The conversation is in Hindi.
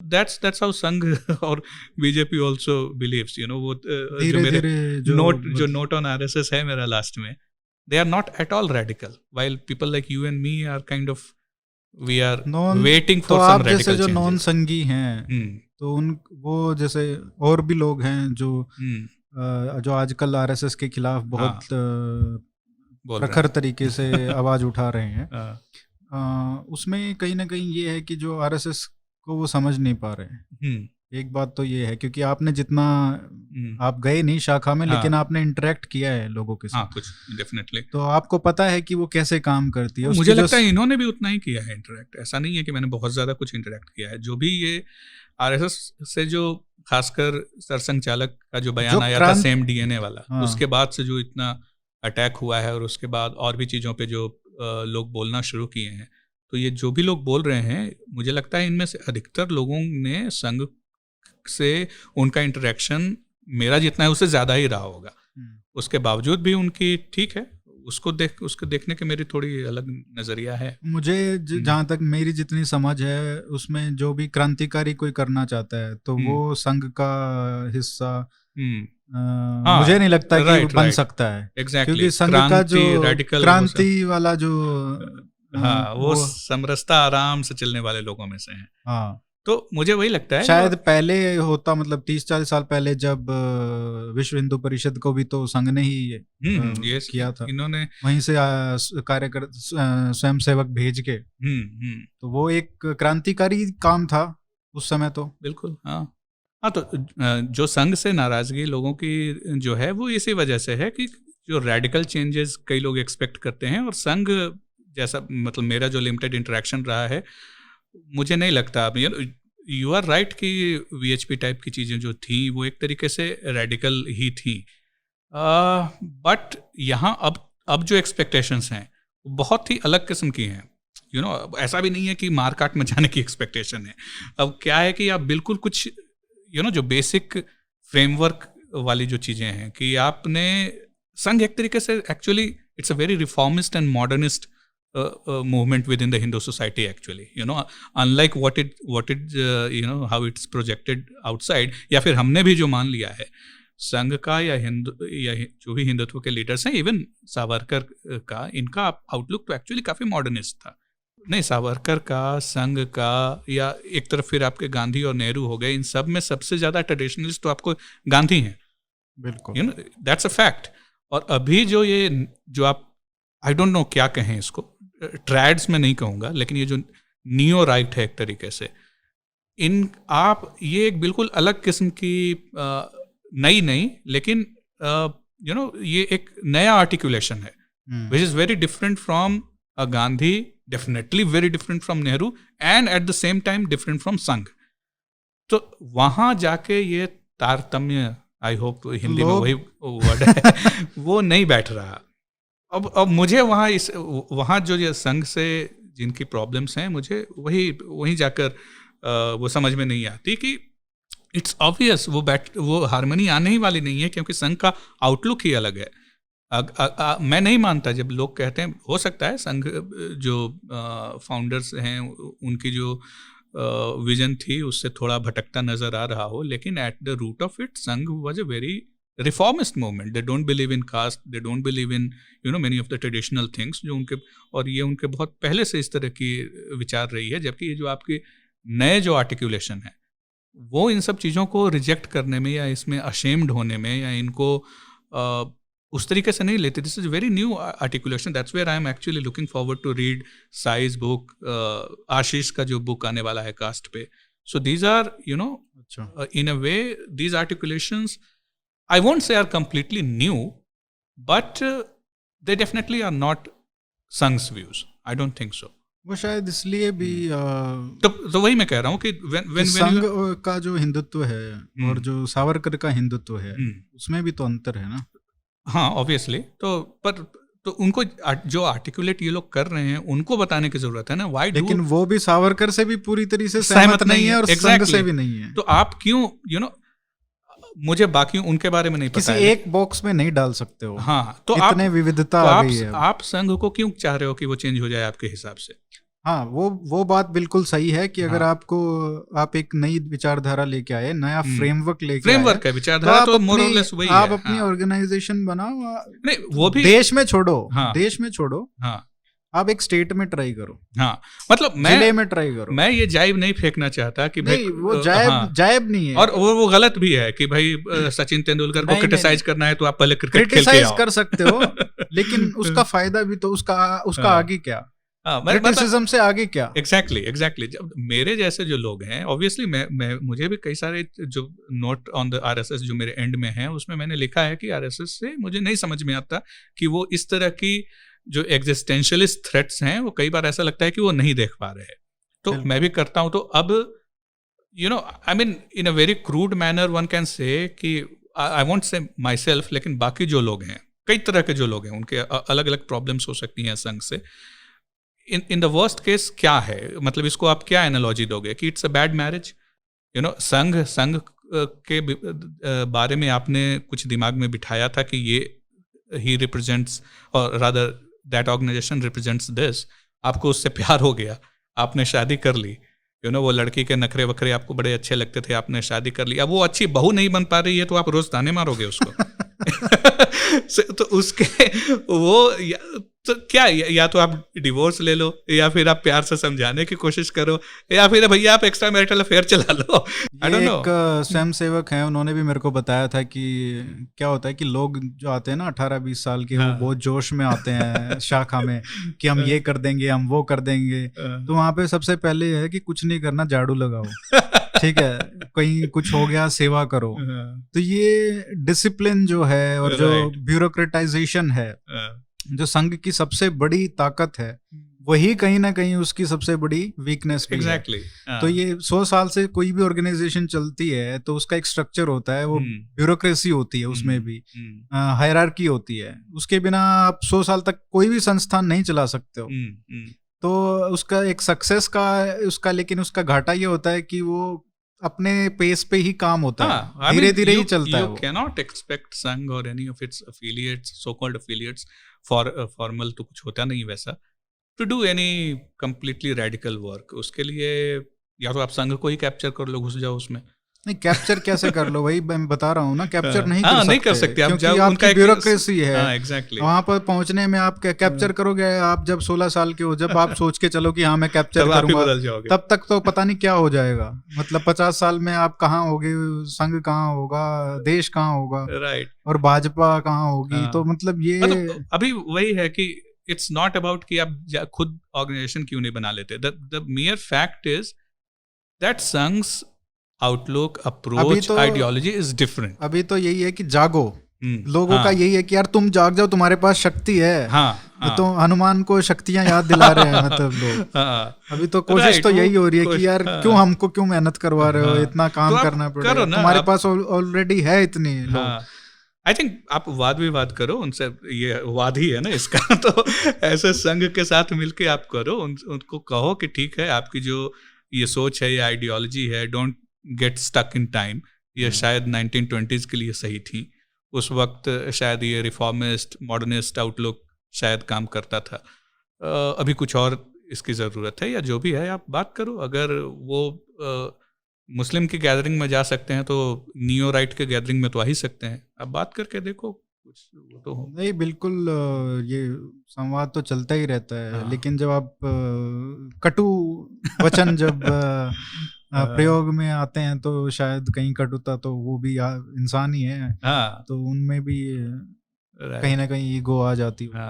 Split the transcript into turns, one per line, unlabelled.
That's how संघ और BJP also believes, you know, वो जो
धीरे
मेरे
धीरे
नोट ऑन आरएसएस है मेरा लास्ट में, they are not at all radical, while people like you and me are kind of, we are waiting for some radical changes.
तो आप जैसे जो नॉन संघी हैं, तो वो जैसे और भी लोग हैं जो आजकल आरएसएस के खिलाफ बहुत प्रखर तरीके से आवाज उठा रहे हैं। उसमें कहीं ना कहीं ये है कि जो आरएसएस को वो समझ नहीं पा रहे हैं। एक बात तो ये है, क्योंकि आपने जितना आप गए नहीं शाखा में, लेकिन आपने इंटरेक्ट किया है लोगों के साथ,
कुछ डेफिनेटली,
तो आपको पता है कि वो कैसे काम करती है।
मुझे लगता है इन्होंने भी उतना ही किया है इंटरेक्ट, ऐसा नहीं है कि मैंने बहुत ज्यादा कुछ इंटरेक्ट किया है। जो भी ये आरएसएस से जो खासकर सरसंघ चालक का जो बयान आया था सेम डीएनए वाला, उसके बाद से जो इतना अटैक हुआ है, और उसके बाद और भी चीज़ों पे जो लोग बोलना शुरू किए हैं, तो ये जो भी लोग बोल रहे हैं, मुझे लगता है इनमें से अधिकतर लोगों ने संघ से उनका इंटरेक्शन मेरा जितना है उससे ज़्यादा ही रहा होगा। उसके बावजूद भी उनकी ठीक है, उसको देखने के मेरी थोड़ी अलग नज़रिया है।
मुझे जहाँ तक मेरी जितनी समझ है, उसमें जो भी क्रांतिकारी कोई करना चाहता है तो वो संघ का हिस्सा मुझे नहीं लगता कि बन सकता है। क्योंकि संघ का जो क्रांति वाला जो
वो समरसता आराम से चलने वाले लोगों में से है। तो मुझे वही लगता है
शायद पहले होता, मतलब 30-40 साल पहले जब विश्व हिंदू परिषद को भी तो संघ ने ही किया था, इन्होंने वहीं से कार्यकर्ता स्वयं सेवक भेज के, तो वो एक क्रांतिकारी काम था उस समय तो।
बिल्कुल, हाँ तो जो संघ से नाराजगी लोगों की जो है वो इसी वजह से है कि जो रेडिकल चेंजेस कई लोग एक्सपेक्ट करते हैं, और संघ जैसा, मतलब मेरा जो लिमिटेड इंटरेक्शन रहा है, मुझे नहीं लगता, यू आर राइट कि वीएचपी टाइप की चीज़ें जो थी वो एक तरीके से रेडिकल ही थी, बट यहाँ अब जो एक्सपेक्टेशंस हैं वो बहुत ही अलग किस्म की हैं। यू नो, ऐसा भी नहीं है कि मारकाट में जाने की एक्सपेक्टेशन है। अब क्या है कि आप बिल्कुल कुछ जो बेसिक फ्रेमवर्क वाली जो चीज़ें हैं, कि आपने संघ एक तरीके से actually it's a very reformist and modernist movement within the Hindu society actually, unlike what it how it's projected outside, या फिर हमने भी जो मान लिया है संघ का या जो भी हिंदुत्व के लीडर्स हैं, इवन सावरकर का, इनका आउटलुक तो एक्चुअली काफ़ी मॉडर्निस्ट था। नहीं, सावरकर का, संघ का, या एक तरफ फिर आपके गांधी और नेहरू हो गए, इन सब में सबसे ज़्यादा ट्रेडिशनलिस्ट तो आपको गांधी हैं।
बिल्कुल,
दैट्स अ फैक्ट। और अभी जो आप आई डोंट नो क्या कहें इसको, ट्रैड्स में नहीं कहूँगा, लेकिन ये जो नियो राइट है एक तरीके से, ये एक बिल्कुल अलग किस्म की नहीं लेकिन ये एक नया आर्टिकुलेशन है, which is very different from a Gandhi, definitely very different from Nehru, and at the same time different from संघ। तो वहाँ जाके ये तारतम्य, आई होप हिंदी में वही वर्ड है, वो नहीं बैठ रहा। अब मुझे वहाँ जो ये संघ से जिनकी प्रॉब्लम्स हैं, मुझे वहीं जाकर वो समझ में नहीं आती कि इट्स ऑब्वियस वो हारमोनी आने ही वाली नहीं है, क्योंकि संघ का आउटलुक ही अलग है। मैं नहीं मानता जब लोग कहते हैं, हो सकता है संघ जो फाउंडर्स हैं उनकी जो विजन थी उससे थोड़ा भटकता नज़र आ रहा हो, लेकिन at the root of it Sangh was a very reformist movement. They don't believe in caste, they don't believe in many of the traditional things जो उनके, और ये उनके बहुत पहले से इस तरह की विचार रही है। जबकि ये जो आपके नए जो आर्टिकुलेशन है, वो इन सब चीज़ों को रिजेक्ट करने में या इसमें अशेम्ड होने में या इनको उस तरीके से नहीं लेते। This is very new articulation, that's where I am actually looking forward to read size book, Ashish का जो बुक आने वाला है कास्ट पे। So these are in a way these articulations I won't say are completely new, but they definitely are not Sangh's views. I don't think so.
वो शायद इसलिए भी
तो वही मैं कह रहा हूँ कि when
संघ का जो हिंदुत्व है और जो सावरकर का हिंदुत्व है, उसमें भी तो अंतर है ना।
हाँ, ऑब्वियसली। तो उनको जो आर्टिकुलेट ये लोग कर रहे हैं उनको बताने की जरूरत है ना। वाई
लेकिन वो भी सावरकर से भी पूरी तरह से सहमत नहीं है और संघ से भी नहीं है।
तो आप क्यों मुझे बाकी उनके बारे में नहीं पता है,
किसी एक बॉक्स में नहीं डाल सकते हो।
हाँ, तो
इतने विविधता आ गई है।
आप संघ को क्यों चाह रहे हो कि वो चेंज हो जाए आपके हिसाब से?
हाँ, वो बात बिल्कुल सही है कि अगर आप एक नई विचारधारा लेके आए, नया फ्रेमवर्क लेके
फ्रेमवर्क है, विचारधारा तो मोर और लेस वही है।
आप अपनी ऑर्गेनाइजेशन बनाओ,
नहीं वो भी
देश में छोड़ो, देश में छोड़ो, आप एक स्टेट में ट्राई करो।
हाँ, मतलब
जिले में ट्राई करो।
मैं ये जाइब नहीं फेंकना चाहता कि भाई
वो जाइब नहीं है,
और वो गलत भी है कि भाई सचिन तेंदुलकर को क्रिटिसाइज करना है तो आप पहले क्रिकेट खेल के आओ।
कर सकते हो, लेकिन उसका फायदा भी तो उसका आगे क्या, क्रिटिसिज्म से आगे क्या।
एग्जैक्टली जब मेरे जैसे जो लोग हैं, ऑब्वियसली मैं मुझे भी कई सारे जो नोट ऑन द आरएसएस जो मेरे एंड में है, उसमें मैंने लिखा है कि आरएसएस से मुझे नहीं समझ में आता कि वो इस तरह की जो एग्जिस्टेंशियलिस्ट थ्रेट्स हैं, वो कई बार ऐसा लगता है कि वो नहीं देख पा रहे हैं। तो मैं भी करता हूं। तो अब I mean in a very crude manner one can say कि I won't say my self, लेकिन बाकी जो लोग हैं, कई तरह के जो लोग हैं, उनके अलग अलग प्रॉब्लम्स हो सकती हैं संघ से। इन द वर्स्ट केस क्या है, मतलब इसको आप क्या एनालॉजी दोगे कि इट्स अ बैड मैरिज? संघ के बारे में आपने कुछ दिमाग में बिठाया था कि ये ही रिप्रेजेंट्स, और rather that organization represents this, आपको उससे प्यार हो गया, आपने शादी कर ली, वो लड़की के नखरे वखरे आपको बड़े अच्छे लगते थे, आपने शादी कर ली। अब वो अच्छी बहू नहीं बन पा रही है तो आप रोज ताने मारोगे उसको। तो उसके वो तो क्या, या तो आप डिवोर्स ले लो, या फिर आप प्यार से समझाने की कोशिश करो, या फिर भैया आप एक्स्ट्रा मैरिटल अफेयर चला लो।
एक स्वयं सेवक हैं, उन्होंने भी मेरे को बताया था कि क्या होता है कि लोग जो आते हैं ना 18-20 साल के, वो बहुत जोश में आते हैं शाखा में कि हम ये कर देंगे, हम वो कर देंगे। तो वहाँ पे सबसे पहले है कि कुछ नहीं करना, झाड़ू लगाओ, ठीक है, कहीं कुछ हो गया सेवा करो। तो ये डिसिप्लिन जो है और जो ब्यूरोक्रेटाइजेशन है, जो संघ की सबसे बड़ी ताकत है, वही कहीं ना कहीं उसकी सबसे बड़ी वीकनेस भी है। तो ये 100 साल से कोई भी ऑर्गेनाइजेशन चलती है तो उसका एक स्ट्रक्चर होता है, वो ब्यूरोक्रेसी होती है, उसमें भी हायरार्की होती है। उसके बिना आप 100 साल तक कोई भी संस्थान नहीं चला सकते हो। तो उसका एक सक्सेस का लेकिन उसका घाटा ये होता है कि वो अपने पेस पे ही काम होता है, धीरे धीरे ही चलता है।
You cannot expect संघ or any of its affiliates, so-called affiliates, formal तो कुछ होता नहीं वैसा, to do any completely radical work। उसके लिए या तो आप संघ को ही कैप्चर कर लो, घुस जाओ उसमें।
नहीं, कैप्चर कैसे कर लो, वही मैं बता रहा हूँ ना, कैप्चर नहीं कर सकते
आप,
क्योंकि आपकी ब्यूरोक्रेसी है।
एग्जैक्टली,
वहां पर पहुंचने में आप कैप्चर करोगे आप जब 16 साल के हो, जब आप सोच के चलो कि हाँ मैं कैप्चर करूंगा, तब तक तो पता नहीं क्या हो जाएगा। मतलब 50 साल में आप कहाँ होगे, संघ कहाँ होगा, देश कहाँ होगा,
राइट,
और भाजपा कहाँ होगी। तो मतलब ये
अभी वही है कि इट्स नॉट अबाउट कि आप खुद ऑर्गेनाइजेशन क्यों नहीं बना लेते। The mere fact is that Sangh's outlook, approach, ideology is different.
अभी तो यही है कि जागो, लोगों का यही है कि यार तुम जाग जाओ, तुम्हारे पास शक्ति है। तो हनुमान को शक्तियां याद दिला रहे हैं मतलब लोग। अभी तो कोशिश तो यही हो रही है कि यार क्यों मेहनत करवा रहे हो, इतना काम करना पड़ेगा, तुम्हारे पास ऑलरेडी है इतनी लोग।
आई थिंक आप वाद विवाद करो उनसे, ये वाद ही है ना इसका। तो ऐसे संघ के साथ मिलके आप करो, उनको कहो कि ठीक है, आपकी जो ये सोच है, ये आइडियोलॉजी है, don't get stuck in time. ये शायद 1920s के लिए सही थी, उस वक्त शायद ये रिफॉर्मिस्ट, मॉडर्निस्ट आउटलुक शायद काम करता था। अभी कुछ और इसकी ज़रूरत है, या जो भी है आप बात करो। अगर वो मुस्लिम की गैदरिंग में जा सकते हैं तो नियो राइट के गैदरिंग में तो आ ही सकते हैं। आप बात करके देखो, कुछ तो हो।
नहीं, बिल्कुल, ये संवाद तो चलता ही रहता है। लेकिन जब आप कटु वचन जब प्रयोग में आते हैं तो शायद कहीं कटुता, तो वो भी इंसान ही है, तो उनमें भी कहीं ना कहीं ईगो आ जाती है।